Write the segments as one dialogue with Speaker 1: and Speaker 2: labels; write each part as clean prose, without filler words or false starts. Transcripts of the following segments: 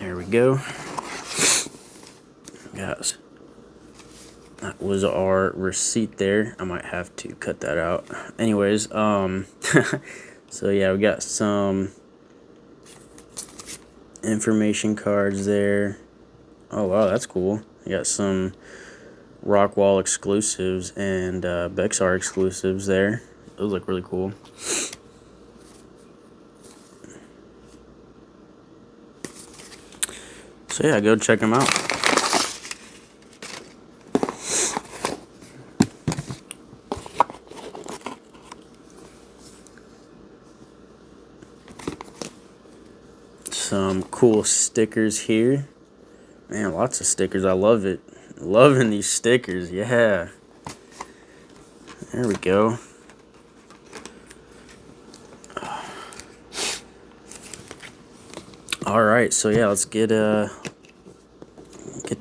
Speaker 1: There we go. Yes. That was our receipt there. I might have to cut that out. Anyways, so yeah, we got some information cards there. Oh wow, that's cool. We got some Rockwall exclusives and Bexar exclusives there. Those look really cool. So yeah, go check them out. Some cool stickers here. Man, lots of stickers. I love it. Loving these stickers. Yeah. There we go. All right, so yeah, let's get to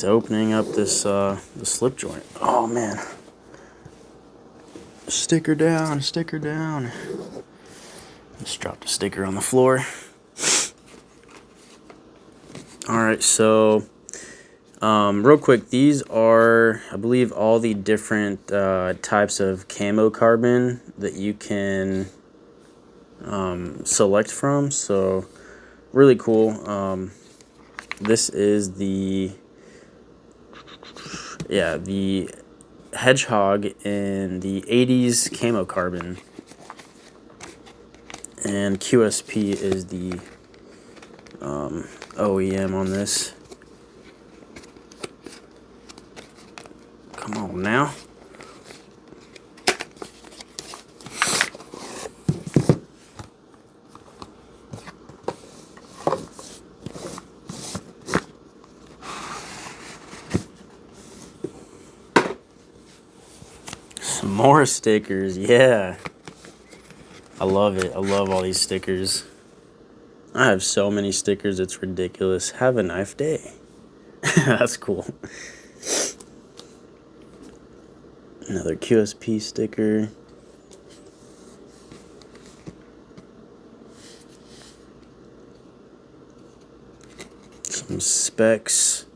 Speaker 1: opening up this the slip joint. Oh man. Sticker down, sticker down. Just dropped a sticker on the floor. All right, so real quick, these are, I believe, all the different types of camo carbon that you can select from. So really cool. This is the Hedgehog in the 80's camo carbon, and QSP is the OEM on this. Come on now. Some more stickers, yeah. I love it. I love all these stickers. I have so many stickers, it's ridiculous. Have a knife day. That's cool. Another QSP sticker. Some specs.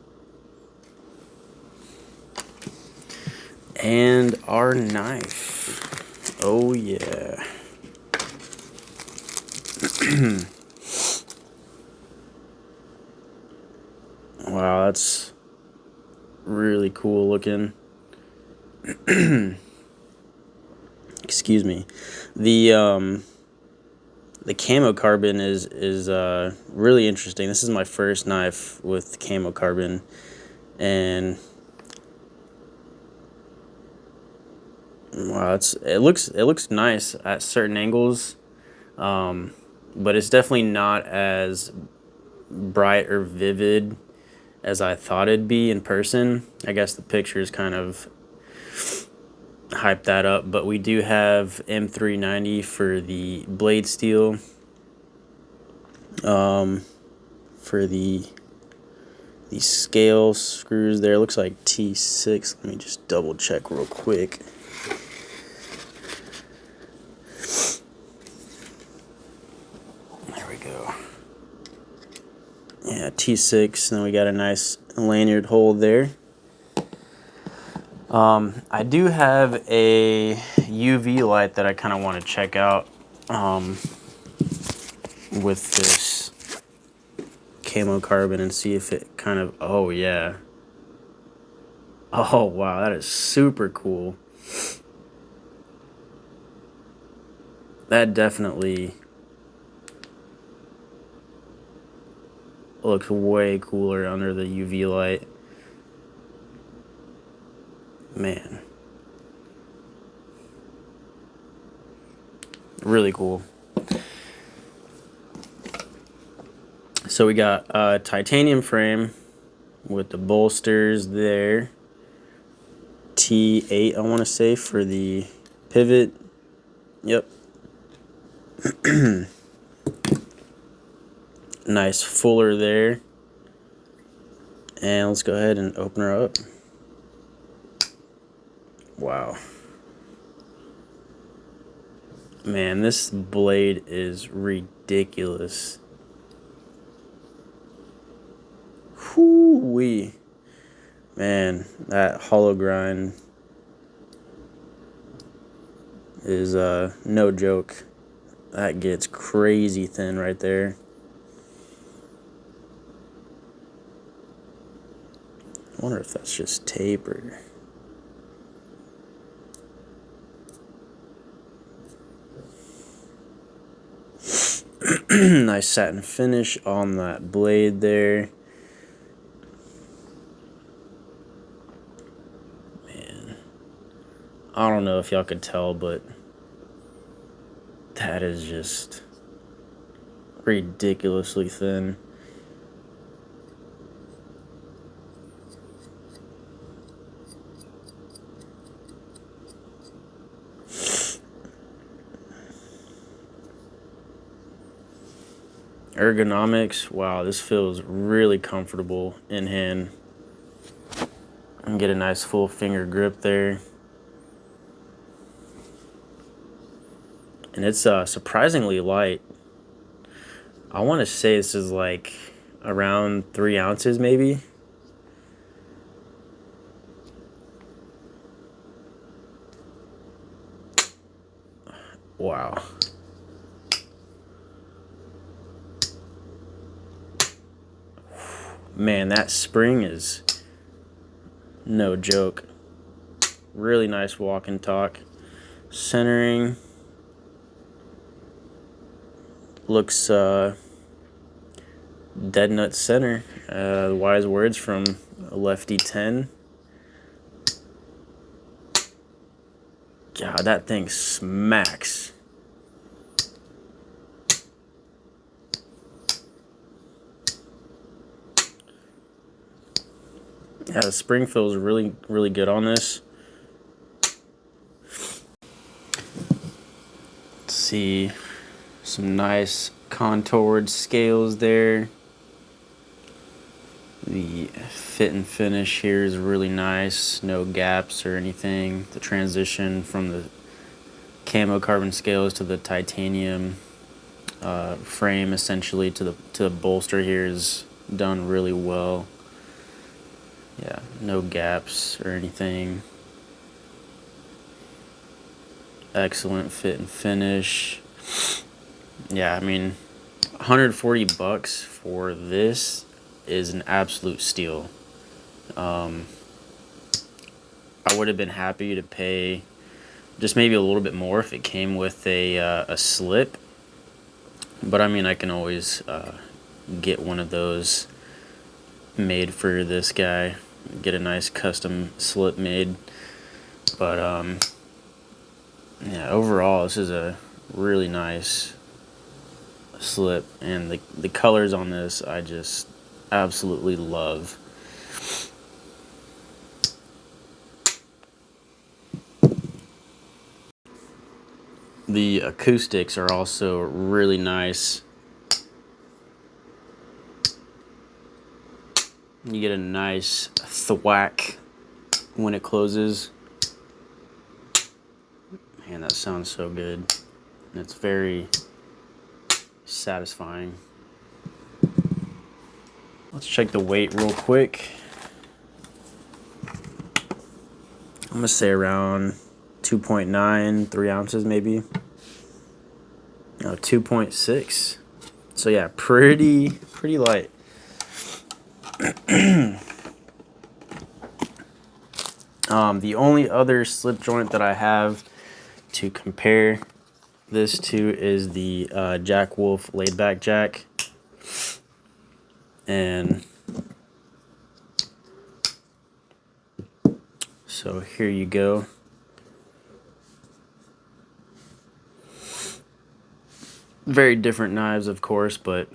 Speaker 1: And our knife. Oh yeah. Wow, that's really cool looking. Excuse me. The camo carbon is really interesting. This is my first knife with camo carbon, and wow, it looks nice at certain angles, but it's definitely not as bright or vivid as I thought it'd be in person. I guess the pictures kind of hype that up, but we do have M390 for the blade steel. For the scale screws there, looks like T6. Let me just double check real quick. There we go. Yeah, T6, and then we got a nice lanyard hole there. I do have a UV light that I kind of want to check out with this camo carbon and see if it kind of, oh yeah. Oh wow, that is super cool. That definitely looks way cooler under the UV light. Man. Really cool. So we got a titanium frame with the bolsters there. T8, I want to say, for the pivot. Yep. Nice fuller there. And let's go ahead and open her up. Wow. Man, this blade is ridiculous. Woo-wee. Man, that hollow grind is no joke. That gets crazy thin right there. I wonder if that's just tape or... Nice satin finish on that blade there. Man, I don't know if y'all could tell, but that is just ridiculously thin. Ergonomics, wow, this feels really comfortable in hand. And get a nice full finger grip there. And it's surprisingly light. I want to say this is like around 3 ounces maybe. Wow. Man, that spring is no joke. Really nice walk and talk. Centering looks dead nut center. Wise words from Lefty 10. God, that thing smacks. Yeah, the spring feels really, really good on this. Let's see, some nice contoured scales there. The fit and finish here is really nice. No gaps or anything. The transition from the CAMO carbon scales to the titanium frame, essentially, to the bolster here is done really well. Yeah, no gaps or anything. Excellent fit and finish. Yeah, I mean, 140 bucks for this is an absolute steal. I would have been happy to pay just maybe a little bit more if it came with a slip. But I mean, I can always get one of those made for this guy. Get a nice custom slip made. But yeah, overall, this is a really nice slip, and the colors on this I just absolutely love. The acoustics are also really nice. You get a nice thwack when it closes. Man, that sounds so good. And it's very satisfying. Let's check the weight real quick. I'm gonna say around 2.9, 3 ounces maybe. No, 2.6. So yeah, pretty light. The only other slip joint that I have to compare this to is the Jack Wolf laid back jack. And so here you go. Very different knives, of course, but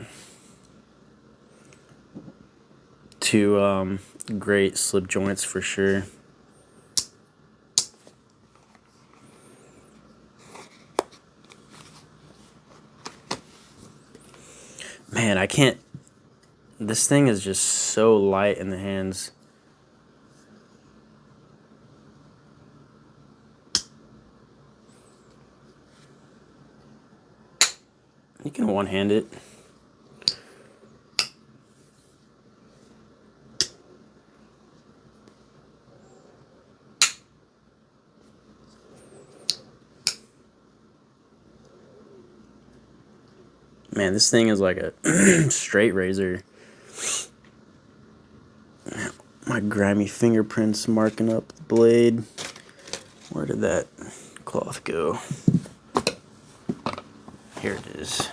Speaker 1: two great slip joints for sure. Man, I can't... This thing is just so light in the hands. You can one-hand it. Man, this thing is like a straight razor. My grimy fingerprints marking up the blade. Where did that cloth go? Here it is.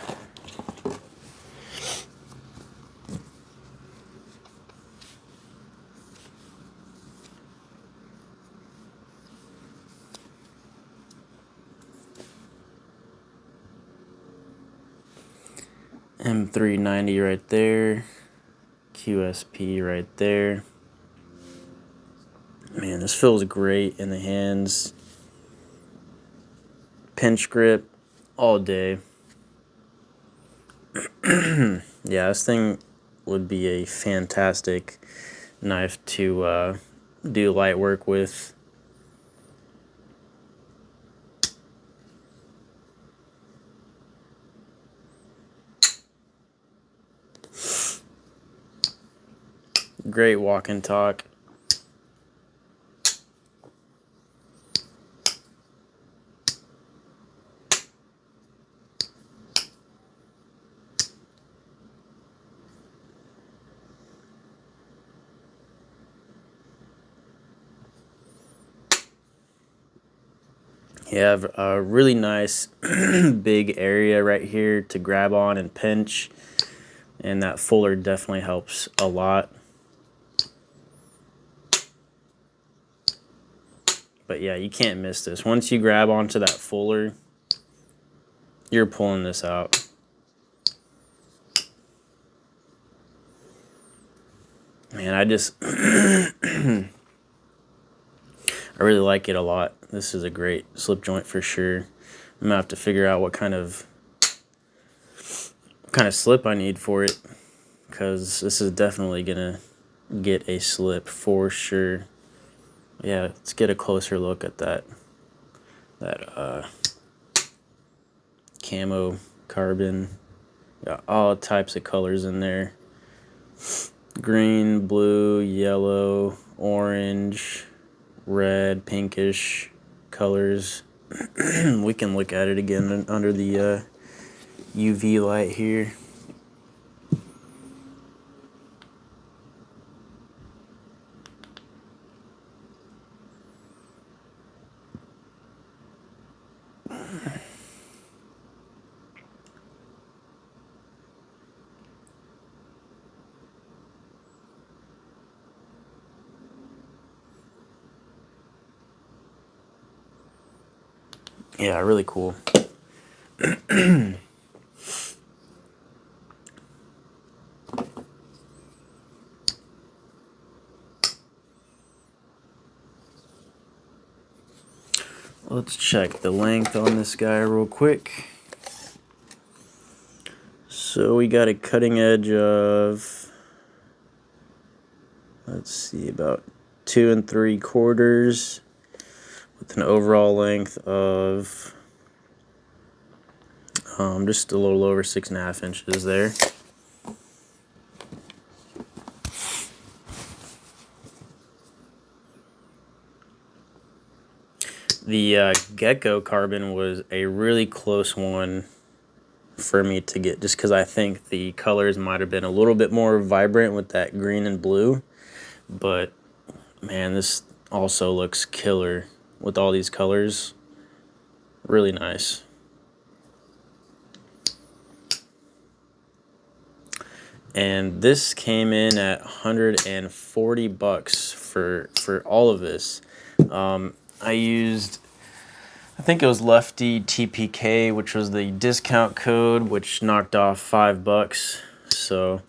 Speaker 1: M390 right there. QSP right there. Man, this feels great in the hands. Pinch grip all day. Yeah, this thing would be a fantastic knife to do light work with. Great walk and talk. You have a really nice big area right here to grab on and pinch, and that fuller definitely helps a lot. But yeah, you can't miss this. Once you grab onto that fuller, you're pulling this out. Man, I really like it a lot. This is a great slip joint for sure. I'm gonna have to figure out what kind of slip I need for it, because this is definitely gonna get a slip for sure. Yeah, let's get a closer look at that camo carbon. Got all types of colors in there. Green, blue, yellow, orange, red, pinkish colors. We can look at it again under the UV light here. Yeah, really cool. Let's check the length on this guy real quick. So we got a cutting edge of, let's see, about 2 3/4, with an overall length of just a little over 6.5 inches there. The gecko carbon was a really close one for me to get, just because I think the colors might have been a little bit more vibrant with that green and blue. But man, this also looks killer with all these colors. Really nice. And this came in at $140 for all of this. I used, I think it was Lefty TPK, which was the discount code, which knocked off $5. So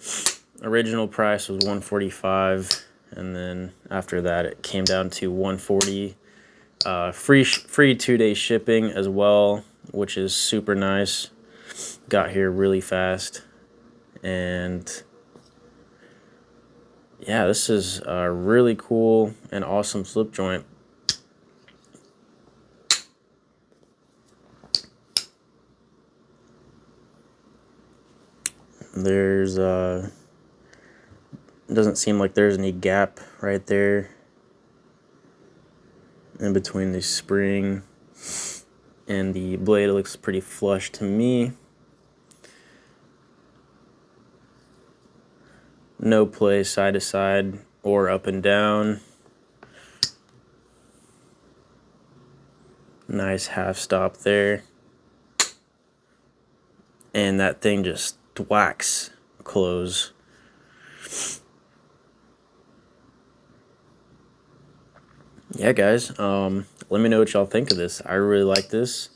Speaker 1: original price was $145, and then after that it came down to $140. Free 2-day shipping as well, which is super nice. Got here really fast. And yeah, this is a really cool and awesome slip joint. There's doesn't seem like there's any gap right there in between the spring and the blade. It looks pretty flush to me. No play side to side or up and down. Nice half stop there. And that thing just thwacks close. Yeah, guys, let me know what y'all think of this. I really like this.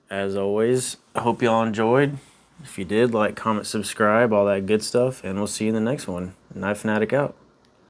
Speaker 1: As always, I hope y'all enjoyed. If you did, like, comment, subscribe, all that good stuff, and we'll see you in the next one. Knife Fanatic out.